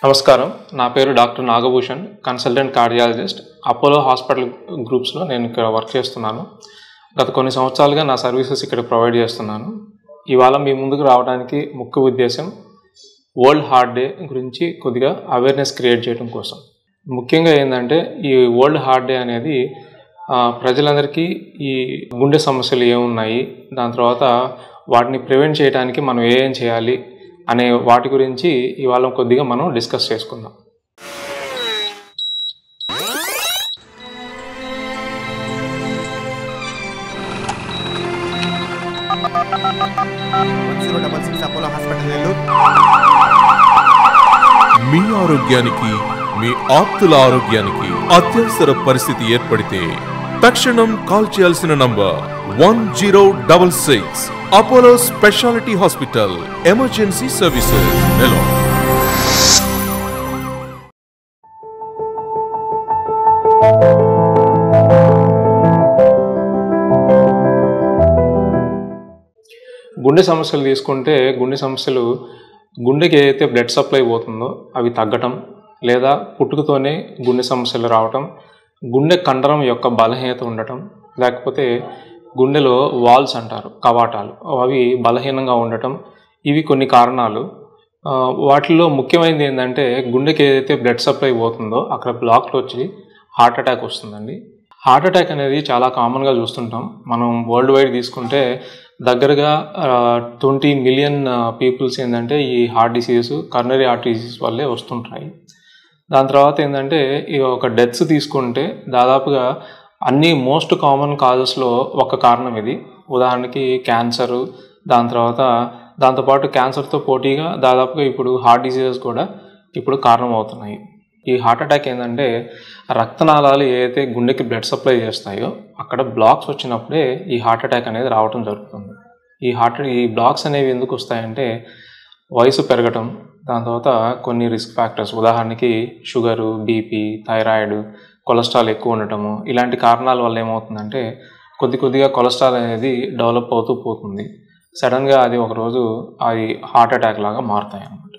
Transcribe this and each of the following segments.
నమస్కారం. నా పేరు doctor Nagabhushan, consultant cardiologist. Apollo hospital గ్రూప్స్లో నేను ఇక్కడ వర్క్ చేస్తున్నాను. గత కొన్ని సంవత్సరాలుగా నా సర్వీసెస్ ఇక్కడ ప్రొవైడ్ చేస్తున్నాను. ఇవాళ మీ ముందుకు రావడానికి ముఖ్య ఉద్దేశం వరల్డ్ హార్ట్ డే గురించి కొద్దిగా అవేర్నెస్ క్రియేట్ చేయడం కోసం. ముఖ్యంగా ఏంటంటే ఈ వరల్డ్ హార్ట్ డే అనేది ప్రజలందరికీ ఈ గుండె సమస్యలు ఏమున్నాయి, దాని తర్వాత వాటిని ప్రివెంట్ చేయడానికి మనం ఏం చేయాలి అనే వాటి గురించి ఇవాళ కొద్దిగా మనం డిస్కస్ చేసుకుందాం. మీ ఆరోగ్యానికి, మీ ఆప్తుల ఆరోగ్యానికి అత్యవసర పరిస్థితి ఏర్పడితే తక్షణం కాల్ చేయాల్సిన number 1066 Apollo speciality hospital emergency services Nellore. గుండె సమస్యలు తీసుకుంటే గుండె సమస్యలు గుండెకి ఏదైతే బ్లడ్ సప్లై పోతుందో అవి తగ్గటం, లేదా పుట్టుకతోనే గుండె సమస్యలు రావటం, గుండె కండరం యొక్క బలహీనత ఉండటం, లేకపోతే గుండెలో వాల్స్ అంటారు, కవాటాలు, అవి బలహీనంగా ఉండటం, ఇవి కొన్ని కారణాలు. వాటిల్లో ముఖ్యమైనది ఏంటంటే గుండెకి ఏదైతే బ్లడ్ సప్లై పోతుందో అక్కడ బ్లాక్లు వచ్చి హార్ట్ అటాక్ వస్తుందండి. హార్ట్ అటాక్ అనేది చాలా కామన్గా చూస్తుంటాం. మనం వరల్డ్ వైడ్ తీసుకుంటే దగ్గరగా 20 మిలియన్ పీపుల్స్ ఏంటంటే ఈ heart diseases, coronary heart disease వల్లే వస్తుంటాయి. దాని తర్వాత ఏంటంటే ఈ ఒక డెత్స్ తీసుకుంటే దాదాపుగా అన్ని మోస్ట్ కామన్ కాజెస్లో ఒక కారణం ఇది. ఉదాహరణకి క్యాన్సరు, దాని తర్వాత దాంతోపాటు క్యాన్సర్తో పోటీగా దాదాపుగా ఇప్పుడు హార్ట్ డిసీజెస్ కూడా ఇప్పుడు కారణం అవుతున్నాయి. ఈ హార్ట్ అటాక్ ఏంటంటే రక్తనాళాలు ఏదైతే గుండెకి బ్లడ్ సప్లై చేస్తాయో అక్కడ బ్లాక్స్ వచ్చినప్పుడే ఈ హార్ట్ అటాక్ అనేది రావడం జరుగుతుంది. ఈ బ్లాక్స్ అనేవి ఎందుకు వస్తాయంటే వయసు పెరగటం, దాని తర్వాత కొన్ని రిస్క్ ఫ్యాక్టర్స్, ఉదాహరణకి షుగరు, బీపీ, థైరాయిడ్, కొలెస్ట్రాల్ ఎక్కువ ఉండటము, ఇలాంటి కారణాల వల్ల ఏమవుతుందంటే కొద్దిగా కొలెస్ట్రాల్ అనేది డెవలప్ అవుతూ పోతుంది. సడన్గా అది ఒకరోజు అది హార్ట్ అటాక్ లాగా మారుతాయి అన్నమాట.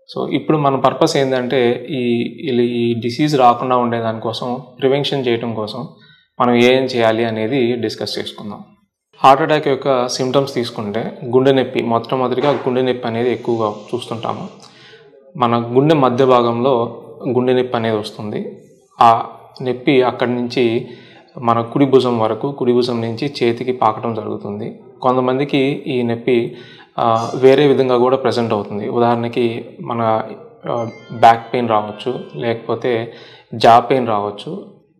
సో ఇప్పుడు మన పర్పస్ ఏంటంటే ఈ డిసీజ్ రాకుండా ఉండేదానికోసం, ప్రివెన్షన్ చేయడం కోసం మనం ఏం చేయాలి అనేది డిస్కస్ చేసుకుందాం. హార్ట్ అటాక్ యొక్క సిమ్టమ్స్ తీసుకుంటే గుండె నొప్పి, మొట్టమొదటిగా గుండె నొప్పి అనేది ఎక్కువగా చూస్తుంటాము. మన గుండె మధ్య భాగంలో గుండె నొప్పి అనేది వస్తుంది. ఆ నొప్పి అక్కడి నుంచి మన కుడి భుజం వరకు, కుడి భుజం నుంచి చేతికి పాకటం జరుగుతుంది. కొంతమందికి ఈ నొప్పి వేరే విధంగా కూడా ప్రజెంట్ అవుతుంది. ఉదాహరణకి మన బ్యాక్ పెయిన్ రావచ్చు, లేకపోతే జా పెయిన్ రావచ్చు,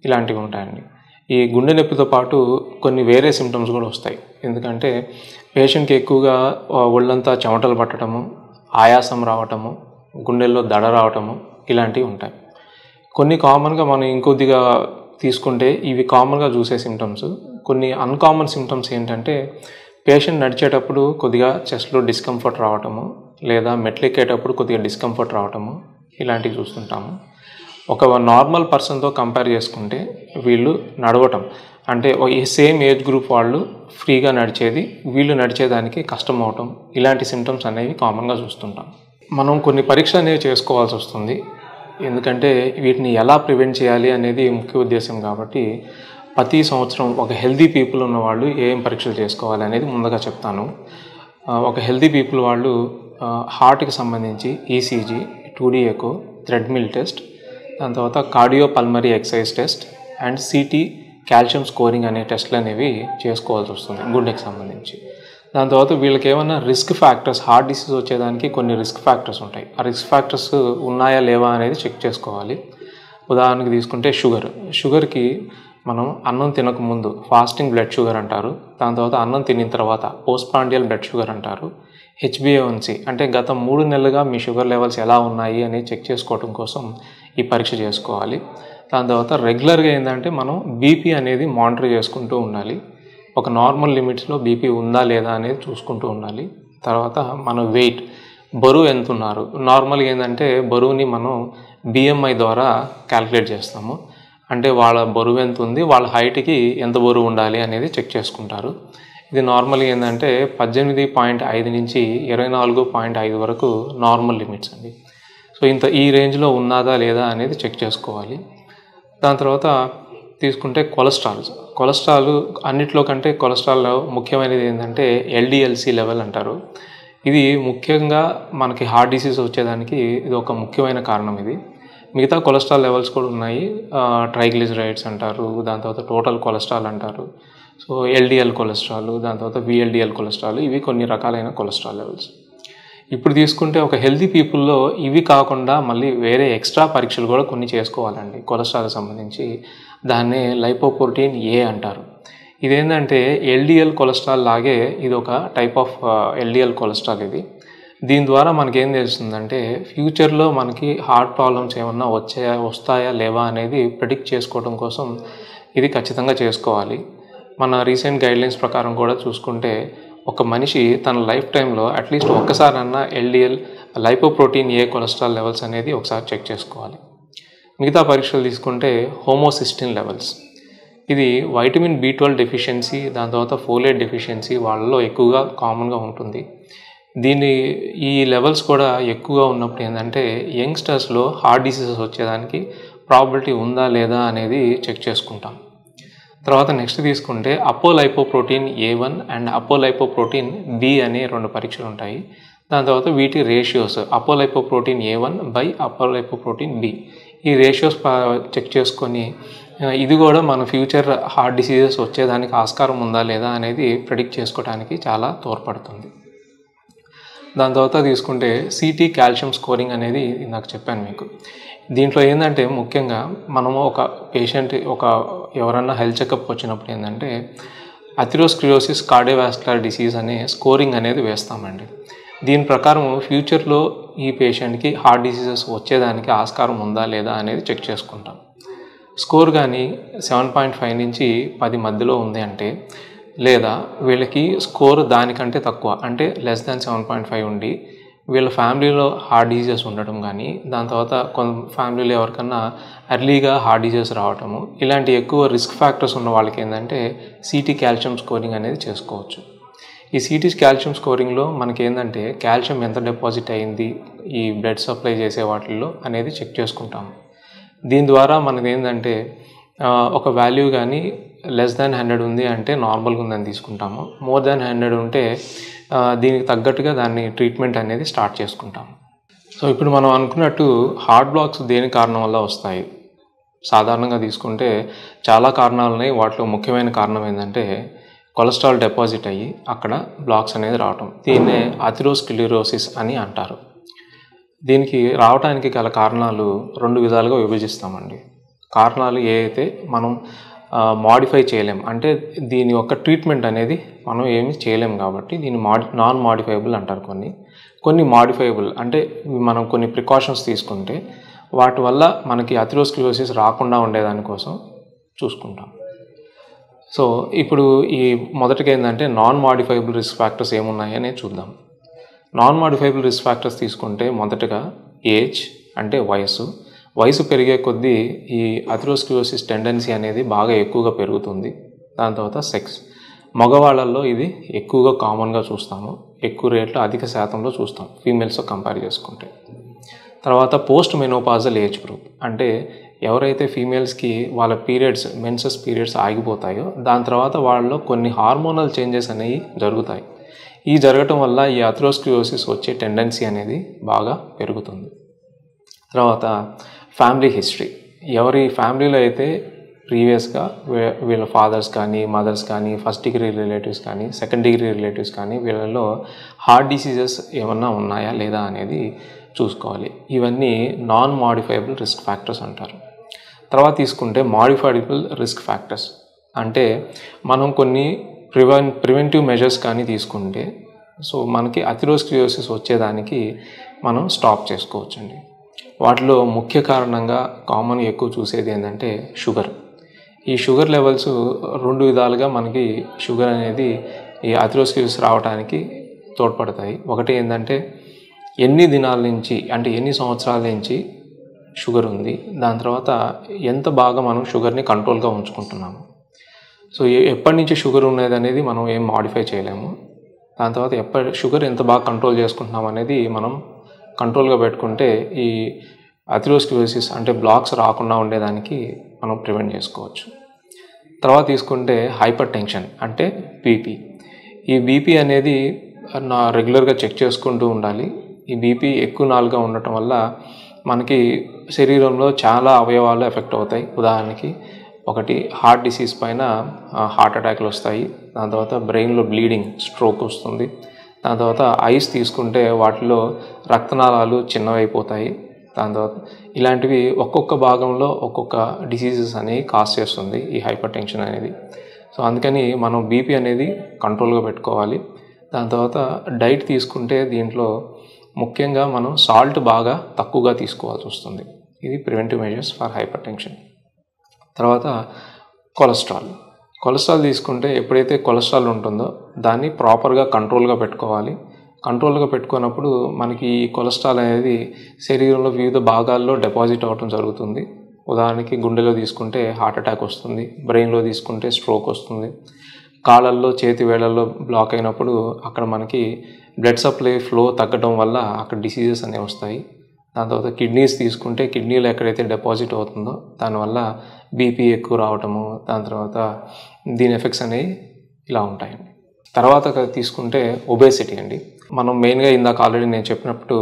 ఇలాంటివి ఉంటాయండి. ఈ గుండె నొప్పితో పాటు కొన్ని వేరే సిమ్టమ్స్ కూడా వస్తాయి. ఎందుకంటే పేషెంట్కి ఎక్కువగా ఒళ్ళంతా చెమటలు పట్టడము, ఆయాసం రావటము, గుండెల్లో దడ రావటము, ఇలాంటివి ఉంటాయి. కొన్ని కామన్గా మనం ఇంకొద్దిగా తీసుకుంటే ఇవి కామన్గా చూసే సిమ్టమ్స్. కొన్ని అన్కామన్ సిమ్టమ్స్ ఏంటంటే పేషెంట్ నడిచేటప్పుడు కొద్దిగా చెస్ట్లో డిస్కంఫర్ట్ రావటము, లేదా మెట్లు ఎక్కేటప్పుడు కొద్దిగా డిస్కంఫర్ట్ రావటము, ఇలాంటివి చూస్తుంటాము. ఒక నార్మల్ పర్సన్తో కంపేర్ చేసుకుంటే వీళ్ళు నడవటం అంటే ఈ సేమ్ ఏజ్ గ్రూప్ వాళ్ళు ఫ్రీగా నడిచేది, వీళ్ళు నడిచేదానికి కష్టం అవటం, ఇలాంటి సిమ్టమ్స్ అనేవి కామన్గా చూస్తుంటాం. మనం కొన్ని పరీక్షలు అనేవి చేసుకోవాల్సి వస్తుంది. ఎందుకంటే వీటిని ఎలా ప్రివెంట్ చేయాలి అనేది ముఖ్య ఉద్దేశం. కాబట్టి ప్రతి సంవత్సరం ఒక హెల్దీ పీపుల్ ఉన్నవాళ్ళు ఏం పరీక్షలు చేసుకోవాలి అనేది ముందుగా చెప్తాను. ఒక హెల్దీ పీపుల్ వాళ్ళు హార్ట్కి సంబంధించి ECG, 2D echo, treadmill test, దాని తర్వాత cardio pulmonary exercise test and city calcium scoring అనే టెస్ట్లు అనేవి చేసుకోవాల్సి వస్తుంది గుండెకి సంబంధించి. దాని తర్వాత వీళ్ళకి ఏమైనా రిస్క్ ఫ్యాక్టర్స్, హార్ట్ డిసీజ్ వచ్చేదానికి కొన్ని రిస్క్ ఫ్యాక్టర్స్ ఉంటాయి. ఆ రిస్క్ ఫ్యాక్టర్స్ ఉన్నాయా లేవా అనేది చెక్ చేసుకోవాలి. ఉదాహరణకి తీసుకుంటే షుగర్కి మనం అన్నం తినకముందు ఫాస్టింగ్ బ్లడ్ షుగర్ అంటారు, దాని తర్వాత అన్నం తినిన తర్వాత పోస్ట్ ప్రాండియల్ బ్లడ్ షుగర్ అంటారు, HbA1c అంటే గత 3 నెలలుగా మీ షుగర్ లెవెల్స్ ఎలా ఉన్నాయి అని చెక్ చేసుకోవడం కోసం ఈ పరీక్ష చేసుకోవాలి. దాని తర్వాత రెగ్యులర్గా ఏంటంటే మనం బీపీ అనేది మానిటర్ చేసుకుంటూ ఉండాలి. ఒక నార్మల్ లిమిట్స్లో బీపీ ఉందా లేదా అనేది చూసుకుంటూ ఉండాలి. తర్వాత మన వెయిట్, బరువు ఎంత ఉన్నారు. నార్మల్గా ఏంటంటే బరువుని మనం BMI ద్వారా క్యాలిక్యులేట్ చేస్తాము. అంటే వాళ్ళ బరువు ఎంత ఉంది, వాళ్ళ హైట్కి ఎంత బరువు ఉండాలి అనేది చెక్ చేసుకుంటారు. ఇది నార్మల్గా ఏంటంటే 18.5 నుంచి 24.5 వరకు నార్మల్ లిమిట్స్ అండి. సో ఈ రేంజ్లో ఉన్నదా లేదా అనేది చెక్ చేసుకోవాలి. దాని తర్వాత తీసుకుంటే కొలెస్ట్రాల్ అన్నిట్లో కంటే కొలెస్ట్రాల్ ముఖ్యమైనది ఏంటంటే ఎల్డిఎల్సి లెవెల్ అంటారు. ఇది ముఖ్యంగా మనకి హార్ట్ డిసీజ్ వచ్చేదానికి ఇది ఒక ముఖ్యమైన కారణం. ఇది మిగతా కొలెస్ట్రాల్ లెవెల్స్ కూడా ఉన్నాయి. ట్రైగ్లిజరైడ్స్ అంటారు, దాని తర్వాత టోటల్ కొలెస్ట్రాల్ అంటారు. సో ఎల్డిఎల్ కొలెస్ట్రాల్, దాని తర్వాత విఎల్డిఎల్ కొలెస్ట్రాల్, ఇవి కొన్ని రకాలైన కొలెస్ట్రాల్ లెవెల్స్. ఇప్పుడు తీసుకుంటే ఒక హెల్తీ పీపుల్లో ఇవి కాకుండా మళ్ళీ వేరే ఎక్స్ట్రా పరీక్షలు కూడా కొన్ని చేసుకోవాలండి కొలెస్ట్రాల్కి సంబంధించి. దాన్నే లైపోప్రోటీన్ ఏ అంటారు. ఇదేంటంటే ఎల్డిఎల్ కొలెస్ట్రాల్ లాగే ఇది ఒక టైప్ ఆఫ్ ఎల్డిఎల్ కొలెస్ట్రాల్. ఇది దీని ద్వారా మనకేం తెలుస్తుందంటే ఫ్యూచర్లో మనకి హార్ట్ ప్రాబ్లమ్స్ ఏమన్నా వస్తాయా లేవా అనేది ప్రిడిక్ట్ చేసుకోవడం కోసం ఇది ఖచ్చితంగా చేసుకోవాలి. మన రీసెంట్ గైడ్లైన్స్ ప్రకారం కూడా చూసుకుంటే ఒక మనిషి తన లైఫ్ టైంలో అట్లీస్ట్ ఒక్కసారన్నా ఎల్డిఎల్ లైపోప్రోటీన్ ఏ కొలెస్ట్రాల్ లెవెల్స్ అనేది ఒకసారి చెక్ చేసుకోవాలి. మిగతా పరీక్షలు తీసుకుంటే హోమోసిస్టిన్ లెవెల్స్, ఇది వైటమిన్ B12 డెఫిషియన్సీ, దాని తర్వాత ఫోలేట్ డెఫిషియన్సీ వాళ్ళలో ఎక్కువగా కామన్గా ఉంటుంది. ఈ లెవెల్స్ కూడా ఎక్కువగా ఉన్నప్పుడు ఏంటంటే యంగ్స్టర్స్లో హార్ట్ డిసీజెస్ వచ్చేదానికి ప్రాబిలిటీ ఉందా లేదా అనేది చెక్ చేసుకుంటాం. తర్వాత నెక్స్ట్ తీసుకుంటే అపోలైపోప్రోటీన్ A1 అండ్ అపోలైపోప్రోటీన్ B అనే 2 పరీక్షలు ఉంటాయి. దాని తర్వాత వీటి రేషియోస్ అపోలైపోప్రోటీన్ A1 బై అపోలైపోప్రోటీన్ B, ఈ రేషియోస్ చెక్ చేసుకొని ఇది కూడా మన ఫ్యూచర్ హార్ట్ డిసీజెస్ వచ్చేదానికి ఆస్కారం ఉందా లేదా అనేది ప్రెడిక్ట్ చేసుకోవడానికి చాలా తోడ్పడుతుంది. దాని తర్వాత తీసుకుంటే సిటీ కాల్షియం స్కోరింగ్ అనేది నాకు చెప్పాను మీకు. దీంట్లో ఏంటంటే ముఖ్యంగా మనము ఒక పేషెంట్ ఎవరన్నా హెల్త్ చెకప్ వచ్చినప్పుడు ఏంటంటే అథెరోస్క్లెరోసిస్ కార్డియోవాస్కులర్ డిసీజ్ అనే స్కోరింగ్ అనేది వేస్తామండి. దీని ప్రకారం ఫ్యూచర్లో ఈ పేషెంట్కి హార్ట్ డిసీజెస్ వచ్చేదానికి ఆస్కారం ఉందా లేదా అనేది చెక్ చేసుకుంటాం. స్కోర్ కానీ 7.5 నుంచి 10 మధ్యలో ఉంది అంటే, లేదా వీళ్ళకి స్కోర్ దానికంటే తక్కువ అంటే లెస్ దాన్ 7.5 ఉండి వీళ్ళ ఫ్యామిలీలో హార్ట్ డిసీజెస్ ఉండటం కానీ, దాని తర్వాత కొంత ఫ్యామిలీలో ఎవరికన్నా ఎర్లీగా హార్ట్ డిసీజెస్ రావటము, ఇలాంటి ఎక్కువ రిస్క్ ఫ్యాక్టర్స్ ఉన్న వాళ్ళకి ఏంటంటే సిటీ కాల్షియం స్కోరింగ్ అనేది చేసుకోవచ్చు. ఈ సిటీ కాల్షియం స్కోరింగ్లో మనకి ఏంటంటే కాల్షియం ఎంత డిపాజిట్ అయింది ఈ బ్లడ్ సప్లై చేసే వాటిల్లో అనేది చెక్ చేసుకుంటాము. దీని ద్వారా మనకి ఏంటంటే ఒక వాల్యూ కానీ లెస్ దాన్ 100 ఉంది అంటే నార్మల్గా ఉందని తీసుకుంటాము. మోర్ దాన్ 100 ఉంటే దీనికి తగ్గట్టుగా దాన్ని ట్రీట్మెంట్ అనేది స్టార్ట్ చేసుకుంటాము. సో ఇప్పుడు మనం అనుకున్నట్టు హార్ట్ బ్లాక్స్ దేని కారణం వల్ల వస్తాయి? సాధారణంగా తీసుకుంటే చాలా కారణాలు ఉన్నాయి. వాటిలో ముఖ్యమైన కారణం ఏంటంటే కొలెస్ట్రాల్ డిపాజిట్ అయ్యి అక్కడ బ్లాక్స్ అనేది రావటం. దీన్నే అథెరోస్క్లెరోసిస్ అని అంటారు. దీనికి రావడానికి గల కారణాలు 2 విధాలుగా విభజిస్తామండి. కారణాలు ఏవైతే మనం మాడిఫై చేయలేం, అంటే దీని యొక్క ట్రీట్మెంట్ అనేది మనం ఏమి చేయలేం కాబట్టి దీన్ని నాన్ మాడిఫైబుల్ అంటారు. కొన్ని మాడిఫైబుల్ అంటే మనం కొన్ని ప్రికాషన్స్ తీసుకుంటే వాటి వల్ల మనకి అథెరోస్క్లెరోసిస్ రాకుండా ఉండేదానికోసం చూసుకుంటాం. సో ఇప్పుడు ఈ మొదటిగా ఏంటంటే నాన్ మాడిఫైబుల్ రిస్క్ ఫ్యాక్టర్స్ ఏమున్నాయని చూద్దాం. నాన్ మాడిఫైబుల్ రిస్క్ ఫ్యాక్టర్స్ తీసుకుంటే మొదటగా ఏజ్ అంటే వయసు పెరిగే కొద్దీ ఈ అథెరోస్క్లెరోసిస్ టెండెన్సీ అనేది బాగా ఎక్కువగా పెరుగుతుంది. దాని తర్వాత సెక్స్, మగవాళ్ళల్లో ఇది ఎక్కువగా కామన్గా చూస్తాము, ఎక్కువ రేట్లో అధిక శాతంలో చూస్తాం ఫీమేల్స్తో కంపేర్ చేసుకుంటే. తర్వాత పోస్ట్ మెనోపాజల్ ఏజ్ గ్రూప్ అంటే ఎవరైతే ఫీమేల్స్కి వాళ్ళ మెన్సెస్ పీరియడ్స్ ఆగిపోతాయో దాని తర్వాత వాళ్ళలో కొన్ని హార్మోనల్ చేంజెస్ అనేవి జరుగుతాయి. ఈ జరగటం వల్ల ఈ అథెరోస్క్లెరోసిస్ వచ్చే టెండెన్సీ అనేది బాగా పెరుగుతుంది. తర్వాత ఫ్యామిలీ హిస్టరీ, ఎవరి ఫ్యామిలీలో అయితే ప్రీవియస్గా వీళ్ళ ఫాదర్స్ కానీ మదర్స్ కానీ ఫస్ట్ డిగ్రీ రిలేటివ్స్ కానీ సెకండ్ డిగ్రీ రిలేటివ్స్ కానీ వీళ్ళలో హార్ట్ డిసీజెస్ ఏమన్నా ఉన్నాయా లేదా అనేది చూసుకోవాలి. ఇవన్నీ నాన్ మాడిఫైబుల్ రిస్క్ ఫ్యాక్టర్స్ అంటారు. తర్వాత తీసుకుంటే మాడిఫైబుల్ రిస్క్ ఫ్యాక్టర్స్ అంటే మనం కొన్ని ప్రివెంటివ్ మెజర్స్ కానీ తీసుకుంటే సో మనకి అథెరోస్క్లెరోసిస్ వచ్చేదానికి మనం స్టాప్ చేసుకోవచ్చండి. వాటిలో ముఖ్య కారణంగా కామన్ ఎక్కువ చూసేది ఏంటంటే షుగర్. ఈ షుగర్ లెవెల్స్ 2 విధాలుగా మనకి షుగర్ అనేది ఈ అథెరోస్క్లెరోసిస్ రావడానికి తోడ్పడతాయి. ఒకటి ఏంటంటే ఎన్ని దినాల నుంచి అంటే ఎన్ని సంవత్సరాల నుంచి షుగర్ ఉంది, దాని తర్వాత ఎంత బాగా మనం షుగర్ని కంట్రోల్గా ఉంచుకుంటున్నాము. సో ఎప్పటి నుంచి షుగర్ ఉన్నది అనేది మనం ఏం మాడిఫై చేయలేము. దాని తర్వాత షుగర్ ఎంత బాగా కంట్రోల్ చేసుకుంటున్నాం అనేది మనం కంట్రోల్గా పెట్టుకుంటే ఈ అథెరోస్క్లెరోసిస్ అంటే బ్లాక్స్ రాకుండా ఉండేదానికి మనం ప్రివెంట్ చేసుకోవచ్చు. తర్వాత తీసుకుంటే హైపర్ టెన్షన్ అంటే బీపీ. ఈ బీపీ అనేది రెగ్యులర్గా చెక్ చేసుకుంటూ ఉండాలి. ఈ బీపీ ఎక్కువ నాలుగా ఉండటం వల్ల మనకి శరీరంలో చాలా అవయవాలు ఎఫెక్ట్ అవుతాయి. ఉదాహరణకి ఒకటి హార్ట్ డిసీజ్ పైన హార్ట్ అటాక్లు వస్తాయి. దాని తర్వాత బ్రెయిన్లో బ్లీడింగ్, స్ట్రోక్ వస్తుంది. దాని తర్వాత ఐస్ తీసుకుంటే వాటిలో రక్తనాళాలు చిన్నవైపోతాయి. దాని తర్వాత ఇలాంటివి ఒక్కొక్క భాగంలో ఒక్కొక్క డిసీజెస్ అనేవి కాజ్ చేస్తుంది ఈ హైపర్ టెన్షన్ అనేది. సో అందుకని మనం బీపీ అనేది కంట్రోల్గా పెట్టుకోవాలి. దాని తర్వాత డైట్ తీసుకుంటే దీంట్లో ముఖ్యంగా మనం సాల్ట్ బాగా తక్కువగా తీసుకోవాల్సి వస్తుంది. ఇది preventive measures for hyper tension. తర్వాత కొలెస్ట్రాల్ తీసుకుంటే ఎప్పుడైతే కొలెస్ట్రాల్ ఉంటుందో దాన్ని ప్రాపర్గా కంట్రోల్గా పెట్టుకోవాలి. కంట్రోల్గా పెట్టుకున్నప్పుడు మనకి ఈ కొలెస్ట్రాల్ అనేది శరీరంలో వివిధ భాగాల్లో డిపాజిట్ అవ్వడం జరుగుతుంది. ఉదాహరణకి గుండెలో తీసుకుంటే హార్ట్ అటాక్ వస్తుంది, బ్రెయిన్లో తీసుకుంటే స్ట్రోక్ వస్తుంది, కాళ్ళల్లో చేతి వేళ్ళల్లో బ్లాక్ అయినప్పుడు అక్కడ మనకి బ్లడ్ సప్లై ఫ్లో తగ్గడం వల్ల అక్కడ డిసీజెస్ అనేవి వస్తాయి. దాని తర్వాత కిడ్నీస్ తీసుకుంటే కిడ్నీలో ఎక్కడైతే డిపాజిట్ అవుతుందో దానివల్ల బీపీ ఎక్కువ రావటము, దాని తర్వాత దీని ఎఫెక్ట్స్ అనేవి ఇలా ఉంటాయండి. తర్వాత తీసుకుంటే ఒబేసిటీ అండి. మనం మెయిన్గా ఇందాక ఆల్రెడీ నేను చెప్పినప్పుడు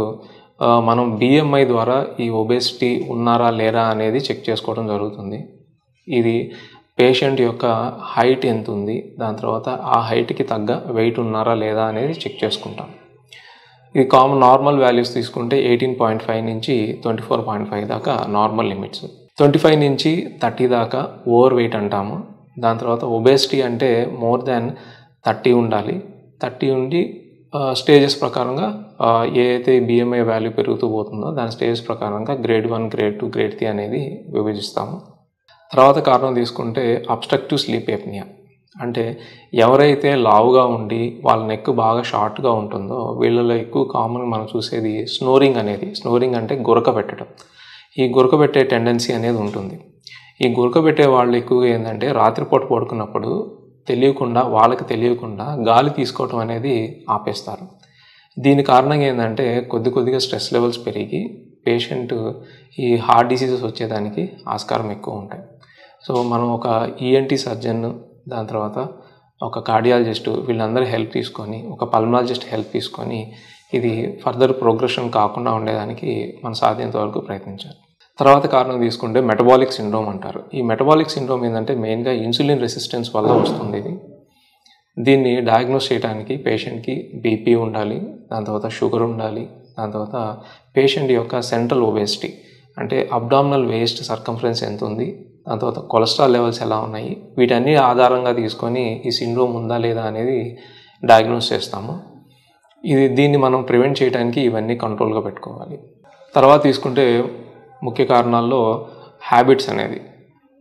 మనం బిఎంఐ ద్వారా ఈ ఒబేసిటీ ఉన్నారా లేరా అనేది చెక్ చేసుకోవడం జరుగుతుంది. ఇది పేషెంట్ యొక్క హైట్ ఎంత ఉంది, దాని తర్వాత ఆ హైట్కి తగ్గ వెయిట్ ఉన్నారా లేదా అనేది చెక్ చేసుకుంటాం. ఇది నార్మల్ వాల్యూస్ తీసుకుంటే 18.5 నుంచి 24.5 దాకా నార్మల్ లిమిట్స్. 25 నుంచి 30 దాకా ఓవర్ వెయిట్ అంటాము. దాని తర్వాత ఒబేసిటీ అంటే మోర్ దాన్ 30 ఉండాలి. 30 ఉండి స్టేజెస్ ప్రకారంగా ఏదైతే బిఎంఐ వాల్యూ పెరుగుతూ పోతుందో దాని స్టేజెస్ ప్రకారంగా గ్రేడ్ 1, గ్రేడ్ 2, గ్రేడ్ 3 అనేది విభజిస్తాము. తర్వాత కారణం తీసుకుంటే అబ్స్ట్రక్టివ్ స్లీప్ ఎప్నియా. అంటే ఎవరైతే లావుగా ఉండి వాళ్ళ నెక్ బాగా షార్ట్గా ఉంటుందో వీళ్ళలో ఎక్కువ కామన్ మనం చూసేది స్నోరింగ్ అనేది. స్నోరింగ్ అంటే గురక పెట్టడం. ఈ గురక పెట్టే టెండెన్సీ అనేది ఉంటుంది. ఈ గురక పెట్టే వాళ్ళు ఎక్కువగా ఏంటంటే రాత్రిపూట పడుకున్నప్పుడు వాళ్ళకి తెలియకుండా గాలి తీసుకోవటం అనేది ఆపేస్తారు. దీని కారణంగా ఏంటంటే కొద్దిగా స్ట్రెస్ లెవెల్స్ పెరిగి పేషెంట్ ఈ హార్ట్ డిసీజెస్ వచ్చేదానికి ఆస్కారం ఎక్కువ ఉంటాయి. సో మనం ఒక ఈఎన్టీ సర్జన్, దాని తర్వాత ఒక కార్డియాలజిస్టు వీళ్ళందరూ హెల్ప్ తీసుకొని, ఒక పల్మనాలజిస్ట్ హెల్ప్ తీసుకొని ఇది ఫర్దర్ ప్రోగ్రెషన్ కాకుండా ఉండేదానికి మనం సాధ్యంత వరకు ప్రయత్నించాలి. తర్వాత కారణం తీసుకుంటే మెటబాలిక్ సిండ్రోమ్ అంటారు. ఈ మెటబాలిక్ సిండ్రోమ్ ఏంటంటే మెయిన్గా ఇన్సులిన్ రెసిస్టెన్స్ వల్ల వస్తుంది. దీన్ని డయాగ్నోస్ చేయడానికి పేషెంట్కి బీపీ ఉండాలి, దాని తర్వాత షుగర్ ఉండాలి, దాని తర్వాత పేషెంట్ యొక్క సెంట్రల్ ఒబేసిటీ అంటే అబ్డామినల్ వేస్ట్ సర్కంఫరెన్స్ ఎంత ఉంది, దాని తర్వాత కొలెస్ట్రాల్ లెవెల్స్ ఎలా ఉన్నాయి, వీటన్ని ఆధారంగా తీసుకొని ఈ సిండ్రోమ్ ఉందా లేదా అనేది డయాగ్నోస్ చేస్తాము. దీన్ని మనం ప్రివెంట్ చేయడానికి ఇవన్నీ కంట్రోల్గా పెట్టుకోవాలి. తర్వాత తీసుకుంటే ముఖ్య కారణాల్లో హ్యాబిట్స్ అనేది.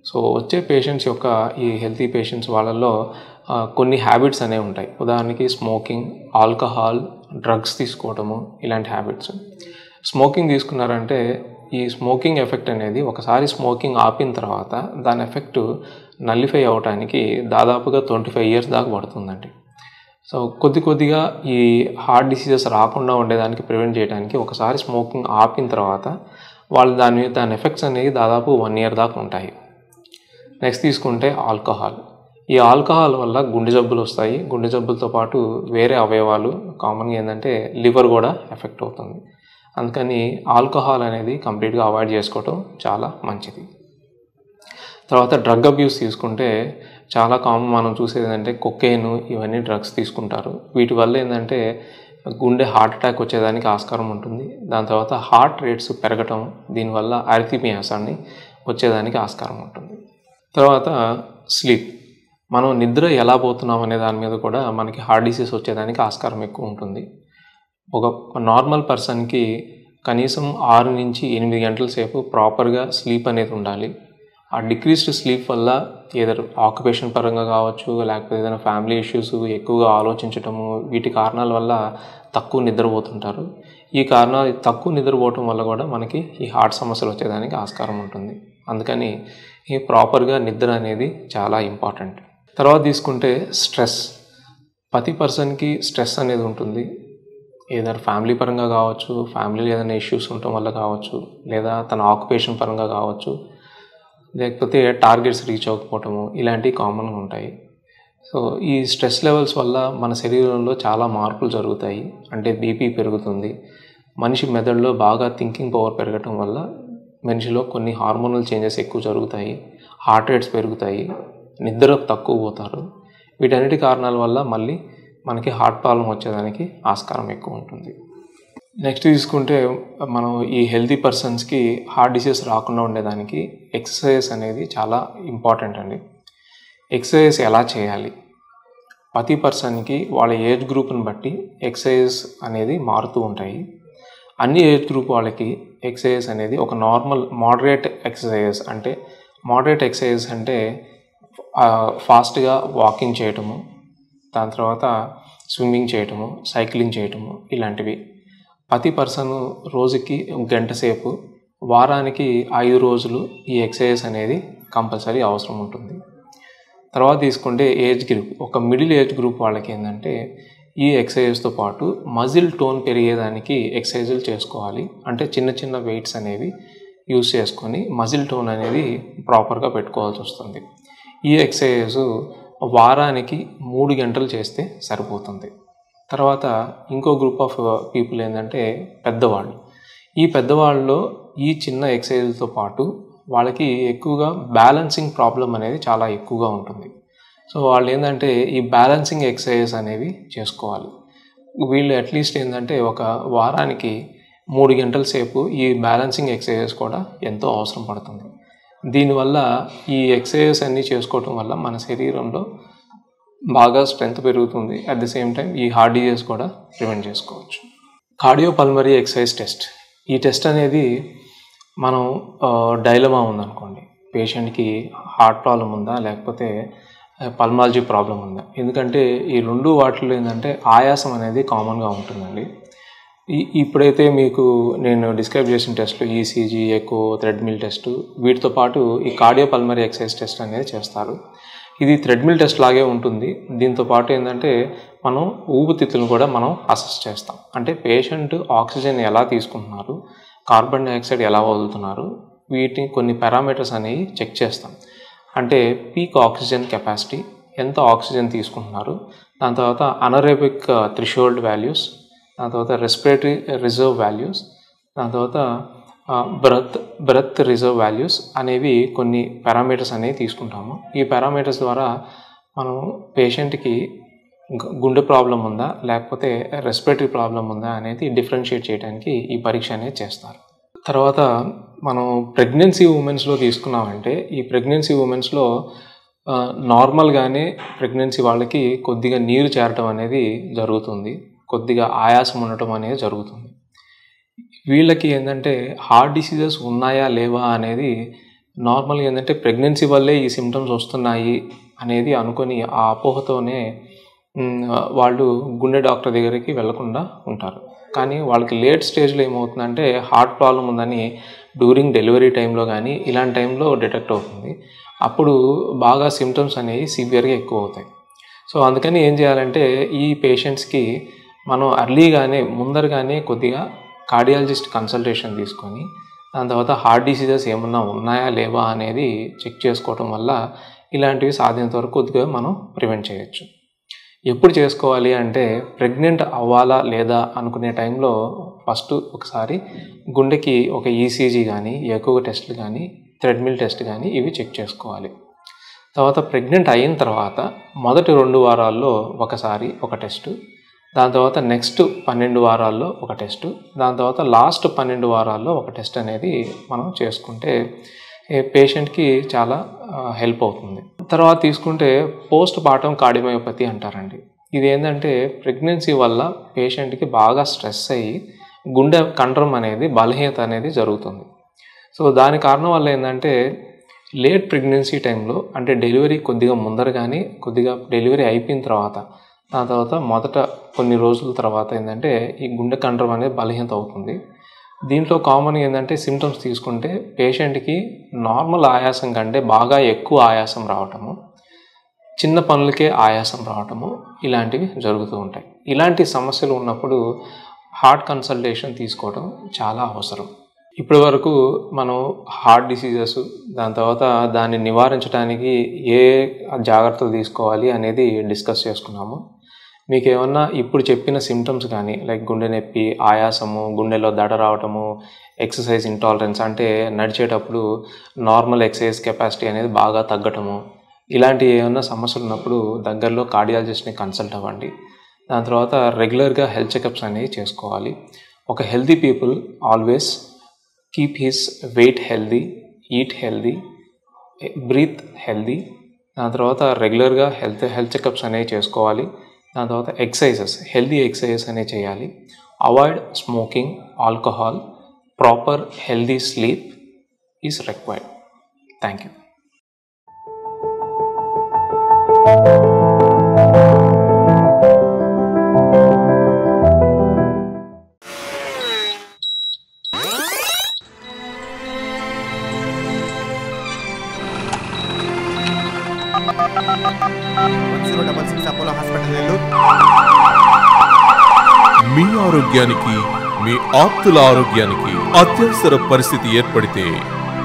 సో వచ్చే పేషెంట్స్ యొక్క ఈ హెల్తీ పేషెంట్స్ వాళ్ళల్లో కొన్ని హ్యాబిట్స్ అనేవి ఉంటాయి. ఉదాహరణకి స్మోకింగ్, ఆల్కహాల్, డ్రగ్స్ తీసుకోవటము, ఇలాంటి హ్యాబిట్స్. స్మోకింగ్ తీసుకున్నారంటే ఈ స్మోకింగ్ ఎఫెక్ట్ అనేది ఒకసారి స్మోకింగ్ ఆపిన తర్వాత దాని ఎఫెక్ట్ నల్లిఫై అవ్వడానికి దాదాపుగా 25 years దాకా పడుతుందండి. సో కొద్దిగా ఈ హార్ట్ డిసీజెస్ రాకుండా ఉండేదానికి ప్రివెంట్ చేయడానికి ఒకసారి స్మోకింగ్ ఆపిన తర్వాత వాళ్ళు దాని ఎఫెక్ట్స్ అనేవి దాదాపు 1 year దాకా ఉంటాయి. నెక్స్ట్ తీసుకుంటే ఆల్కహాల్. ఈ ఆల్కహాల్ వల్ల గుండె జబ్బులు వస్తాయి. గుండె జబ్బులతో పాటు వేరే అవయవాలు కామన్గా ఏంటంటే లివర్ కూడా ఎఫెక్ట్ అవుతుంది. అందుకని ఆల్కహాల్ అనేది కంప్లీట్గా అవాయిడ్ చేసుకోవటం చాలా మంచిది. తర్వాత డ్రగ్ అబ్యూస్ తీసుకుంటే చాలా కామన్ మనం చూసేది ఏంటంటే కొకైన్, ఇవన్నీ డ్రగ్స్ తీసుకుంటారు. వీటి వల్ల ఏంటంటే గుండె హార్ట్ అటాక్ వచ్చేదానికి ఆస్కారం ఉంటుంది. దాని తర్వాత హార్ట్ రేట్స్ పెరగటం, దీనివల్ల అరిథిమియాస్ అన్ని వచ్చేదానికి ఆస్కారం ఉంటుంది. తర్వాత స్లీప్. మనం నిద్ర ఎలా పోతున్నాం అనే దాని మీద కూడా మనకి హార్ట్ డిసీజ్ వచ్చేదానికి ఆస్కారం ఎక్కువ ఉంటుంది. ఒక నార్మల్ పర్సన్కి కనీసం 6 నుంచి 8 గంటల సేపు ప్రాపర్గా స్లీప్ అనేది ఉండాలి. ఆ డిక్రీస్డ్ స్లీప్ వల్ల ఏదైనా ఆక్యుపేషన్ పరంగా కావచ్చు, లేకపోతే ఏదైనా ఫ్యామిలీ ఇష్యూస్, ఎక్కువగా ఆలోచించటము, వీటి కారణాల వల్ల తక్కువ నిద్రపోతుంటారు. ఈ కారణాలు తక్కువ నిద్రపోవటం వల్ల కూడా మనకి ఈ హార్ట్ సమస్యలు వచ్చేదానికి ఆస్కారం ఉంటుంది. అందుకని ఈ ప్రాపర్గా నిద్ర అనేది చాలా ఇంపార్టెంట్. తర్వాత తీసుకుంటే స్ట్రెస్. ప్రతి పర్సన్కి స్ట్రెస్ అనేది ఉంటుంది. ఏదైనా ఫ్యామిలీ పరంగా కావచ్చు, ఫ్యామిలీలో ఏదైనా ఇష్యూస్ ఉండటం వల్ల కావచ్చు, లేదా తన ఆక్యుపేషన్ పరంగా కావచ్చు, లేకపోతే టార్గెట్స్ రీచ్ అవ్వకపోవటము, ఇలాంటివి కామన్గా ఉంటాయి. సో ఈ స్ట్రెస్ లెవెల్స్ వల్ల మన శరీరంలో చాలా మార్పులు జరుగుతాయి. అంటే బీపీ పెరుగుతుంది, మనిషి మెదడులో బాగా థింకింగ్ పవర్ పెరగటం వల్ల మనిషిలో కొన్ని హార్మోనల్ చేంజెస్ ఎక్కువ జరుగుతాయి, హార్ట్ రేట్స్ పెరుగుతాయి, నిద్ర తక్కువ పోతారు. వీటన్నిటి కారణాల వల్ల మళ్ళీ మనకి హార్ట్ ప్రాబ్లం వచ్చేదానికి ఆస్కారం ఎక్కువ ఉంటుంది. నెక్స్ట్ తీసుకుంటే మనం ఈ హెల్తీ పర్సన్స్కి హార్ట్ డిసీజ్ రాకుండా ఉండేదానికి ఎక్సర్సైజ్ అనేది చాలా ఇంపార్టెంట్ అండి. ఎక్సర్సైజ్ ఎలా చేయాలి? ప్రతి పర్సన్కి వాళ్ళ ఏజ్ గ్రూప్ని బట్టి ఎక్సర్సైజ్ అనేది మారుతూ ఉంటాయి. అన్ని ఏజ్ గ్రూప్ వాళ్ళకి ఎక్సర్సైజ్ అనేది ఒక నార్మల్ మోడరేట్ ఎక్సర్సైజ్ అంటే ఫాస్ట్గా వాకింగ్ చేయటము, దాని తర్వాత స్విమ్మింగ్ చేయటము, సైక్లింగ్ చేయటము, ఇలాంటివి. ప్రతి పర్సన్ రోజుకి గంట సేపు, వారానికి 5 రోజులు ఈ ఎక్సర్సైజ్ అనేది కంపల్సరీ అవసరం ఉంటుంది. తర్వాత తీసుకుంటే ఏజ్ గ్రూప్, ఒక మిడిల్ ఏజ్ గ్రూప్ వాళ్ళకి ఏంటంటే ఈ ఎక్సర్సైజ్తో పాటు మజిల్ టోన్ పెరిగేదానికి ఎక్సర్సైజులు చేసుకోవాలి. అంటే చిన్న చిన్న వెయిట్స్ అనేవి యూజ్ చేసుకొని మజిల్ టోన్ అనేది ప్రాపర్గా పెట్టుకోవాల్సి వస్తుంది. ఈ ఎక్సర్సైజ్ వారానికి 3 గంటలు చేస్తే సరిపోతుంది. తర్వాత ఇంకో గ్రూప్ ఆఫ్ పీపుల్ ఏంటంటే పెద్దవాళ్ళు. ఈ పెద్దవాళ్ళలో ఈ చిన్న ఎక్సర్సైజ్తో పాటు వాళ్ళకి ఎక్కువగా బ్యాలెన్సింగ్ ప్రాబ్లం అనేది చాలా ఎక్కువగా ఉంటుంది. సో వాళ్ళు ఏంటంటే ఈ బ్యాలెన్సింగ్ ఎక్సర్సైజ్ అనేవి చేసుకోవాలి. వీళ్ళు అట్లీస్ట్ ఏంటంటే ఒక వారానికి 3 గంటల సేపు ఈ బ్యాలెన్సింగ్ ఎక్సర్సైజ్ కూడా ఎంతో అవసరం పడుతుంది. దీనివల్ల ఈ ఎక్సర్సైజ్ అన్నీ చేసుకోవటం వల్ల మన శరీరంలో బాగా స్ట్రెంగ్త్ పెరుగుతుంది. అట్ ది సేమ్ టైం ఈ హార్ట్ డిసీజ్ కూడా ప్రివెంట్ చేసుకోవచ్చు. Cardiopulmonary exercise test. ఈ టెస్ట్ అనేది మనం డైలమా ఉందనుకోండి, పేషెంట్కి హార్ట్ ప్రాబ్లం ఉందా లేకపోతే పల్మాలజీ ప్రాబ్లం ఉందా. ఎందుకంటే ఈ రెండు వాటిల్లో ఏంటంటే ఆయాసం అనేది కామన్గా ఉంటుందండి. ఇప్పుడైతే మీకు నేను డిస్క్రైబ్ చేసిన టెస్ట్లు ఈసీజీ, ఎకో, థ్రెడ్మిల్ టెస్ట్, వీటితో పాటు ఈ కార్డియోపల్మరీ ఎక్సర్సైజ్ టెస్ట్ అనేది చేస్తారు. ఇది థ్రెడ్మిల్ టెస్ట్ లాగే ఉంటుంది. దీంతో పాటు ఏంటంటే మనం ఊపిరితిత్తులను కూడా మనం అసెస్ చేస్తాం. అంటే పేషెంట్ ఆక్సిజన్ ఎలా తీసుకుంటున్నారు, కార్బన్ డైఆక్సైడ్ ఎలా వదులుతున్నారు, వీటిని కొన్ని పారామీటర్స్ అనేవి చెక్ చేస్తాం. అంటే పీక్ ఆక్సిజన్ కెపాసిటీ, ఎంత ఆక్సిజన్ తీసుకుంటున్నారు, దాని తర్వాత అనరోబిక్ థ్రెషోల్డ్ వాల్యూస్, దాని తర్వాత రెస్పిరేటరీ రిజర్వ్ వాల్యూస్, దాని తర్వాత బ్రెత్ రిజర్వ్ వాల్యూస్ అనేవి కొన్ని పారామీటర్స్ అనేవి తీసుకుంటాము. ఈ పారామీటర్స్ ద్వారా మనం పేషెంట్కి గుండె ప్రాబ్లం ఉందా లేకపోతే రెస్పిరేటరీ ప్రాబ్లం ఉందా అనేది డిఫరెన్షియేట్ చేయడానికి ఈ పరీక్ష అనేది చేస్తారు. తర్వాత మనం ప్రెగ్నెన్సీ ఉమెన్స్లో తీసుకున్నామంటే ఈ ప్రెగ్నెన్సీ ఉమెన్స్లో నార్మల్గానే ప్రెగ్నెన్సీ వాళ్ళకి కొద్దిగా నీరు చేరటం అనేది జరుగుతుంది, కొద్దిగా ఆయాసం ఉండటం అనేది జరుగుతుంది. వీళ్ళకి ఏంటంటే హార్ట్ డిసీజెస్ ఉన్నాయా లేవా అనేది నార్మల్గా ఏంటంటే ప్రెగ్నెన్సీ వల్లే ఈ సిమ్టమ్స్ వస్తున్నాయి అనేది అనుకొని ఆ అపోహతోనే వాళ్ళు గుండె డాక్టర్ దగ్గరికి వెళ్లకుండా ఉంటారు. కానీ వాళ్ళకి లేట్ స్టేజ్లో ఏమవుతుందంటే హార్ట్ ప్రాబ్లం ఉందని డ్యూరింగ్ డెలివరీ టైంలో కానీ ఇలాంటి టైంలో డిటెక్ట్ అవుతుంది. అప్పుడు బాగా సిమ్టమ్స్ అనేవి సివియర్గా ఎక్కువ అవుతాయి. సో అందుకని ఏం చేయాలంటే ఈ పేషెంట్స్కి మనం అర్లీగానే ముందరగానే కొద్దిగా కార్డియాలజిస్ట్ కన్సల్టేషన్ తీసుకొని దాని తర్వాత హార్ట్ డిసీజెస్ ఏమన్నా ఉన్నాయా లేవా అనేది చెక్ చేసుకోవటం వల్ల ఇలాంటివి సాధ్యమైనంత వరకు కొద్దిగా మనం ప్రివెంట్ చేయొచ్చు. ఎప్పుడు చేసుకోవాలి అంటే ప్రెగ్నెంట్ అవ్వాలా లేదా అనుకునే టైంలో ఫస్ట్ ఒకసారి గుండెకి ఒక ఈసీజీ కానీ, ఎకో టెస్ట్లు కానీ, థ్రెడ్మిల్ టెస్ట్ కానీ ఇవి చెక్ చేసుకోవాలి. తర్వాత ప్రెగ్నెంట్ అయిన తర్వాత మొదటి 2 వారాల్లో ఒకసారి ఒక టెస్టు, దాని తర్వాత నెక్స్ట్ 12 వారాల్లో ఒక టెస్టు, దాని తర్వాత లాస్ట్ 12 వారాల్లో ఒక టెస్ట్ అనేది మనం చేసుకుంటే పేషెంట్కి చాలా హెల్ప్ అవుతుంది. తర్వాత తీసుకుంటే పోస్ట్ పార్టమ్ కార్డియోమయోపతి అంటారండి. ఇది ఏంటంటే ప్రెగ్నెన్సీ వల్ల పేషెంట్కి బాగా స్ట్రెస్ అయ్యి గుండె కండరం అనేది బలహీనత అనేది జరుగుతుంది. సో దాని కారణం వల్ల ఏంటంటే లేట్ ప్రెగ్నెన్సీ టైంలో అంటే డెలివరీ కొద్దిగా ముందర కానీ కొద్దిగా డెలివరీ అయిపోయిన తర్వాత దాని తర్వాత మొదట కొన్ని రోజుల తర్వాత ఏంటంటే ఈ గుండె కండరం అనేది బలహీనత అవుతుంది. దీంట్లో కామన్ ఏంటంటే సిమ్టమ్స్ తీసుకుంటే పేషెంట్కి నార్మల్ ఆయాసం కంటే బాగా ఎక్కువ ఆయాసం రావటము, చిన్న పనులకే ఆయాసం రావటము, ఇలాంటివి జరుగుతూ ఉంటాయి. ఇలాంటి సమస్యలు ఉన్నప్పుడు హార్ట్ కన్సల్టేషన్ తీసుకోవడం చాలా అవసరం. ఇప్పటి వరకు మనం హార్ట్ డిసీజెస్, దాని తర్వాత దాన్ని నివారించడానికి ఏ జాగ్రత్తలు తీసుకోవాలి అనేది డిస్కస్ చేసుకున్నాము. మీకు ఏమన్నా ఇప్పుడు చెప్పిన సిమ్టమ్స్ కానీ లైక్ గుండె నొప్పి, ఆయాసము, గుండెలో దడ రావటము, ఎక్సర్సైజ్ ఇంటాలరెన్స్ అంటే నడిచేటప్పుడు నార్మల్ ఎక్సర్సైజ్ కెపాసిటీ అనేది బాగా తగ్గటము, ఇలాంటి ఏమన్నా సమస్యలు ఉన్నప్పుడు దగ్గరలో కార్డియాలజిస్ట్ని కన్సల్ట్ అవ్వండి. దాని తర్వాత రెగ్యులర్గా హెల్త్ చెకప్స్ అనేవి చేసుకోవాలి. ఒక healthy people always keep his weight healthy, eat healthy, breathe healthy. దాని తర్వాత రెగ్యులర్గా హెల్త్ చెకప్స్ అనేవి చేసుకోవాలి. దాని తర్వాత ఎక్సర్సైజెస్, హెల్దీ ఎక్సర్సైజెస్ అనేవి చేయాలి. Avoid smoking, alcohol, proper healthy sleep is required. Thank you. మీ ఆరోగ్యానికి, మీ ఆప్తుల ఆరోగ్యానికి అత్యవసర పరిస్థితి ఏర్పడితే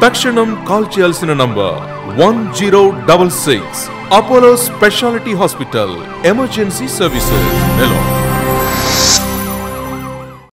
తక్షణం కాల్ చేయాల్సిన number 1066 Apollo speciality hospital emergency services.